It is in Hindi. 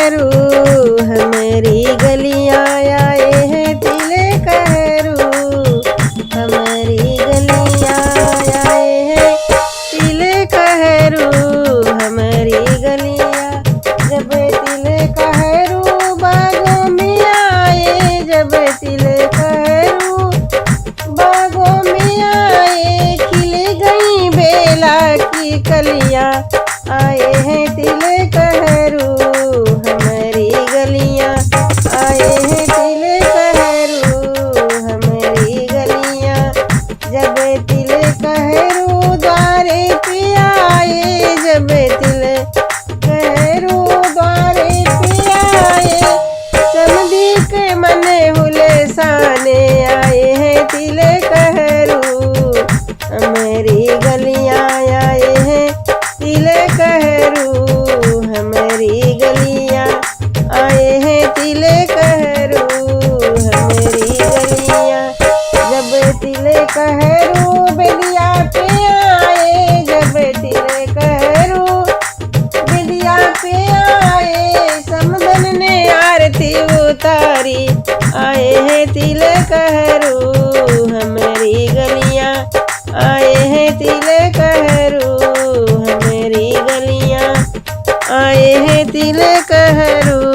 कहरू हमारी गलियां आए हैं तिलक हरू हमारी गलियां आए हैं तिलक हरू हमारी गलियां। जब तिलक हरू बागों में आए जब तिलक हरू बागों में आए खिल गई बेला की कलियां आए हैं तिलक हरू हमारी गलियां आए हैं तिलक हरू हमारी गलियां। जब तिलक हरू द्वारे पे आए जब तिलक हरू द्वारे पे आए समधी के मन हुलसाने आए हैं तिलक हरू हमारी गलियां आए हैं तिलक हरू हमारी गलियां आए हैं तिलक हरू हमारी गलियां। जब तिलक हरू बेलिया पे आए जब तिलक हरू बेलिया पे आए समधन ने आरती उतारी आए हैं तिलक हरू हमारी गलियां आए हैं तिलक हरू हमारी गलियां आए हैं तिलक हरू।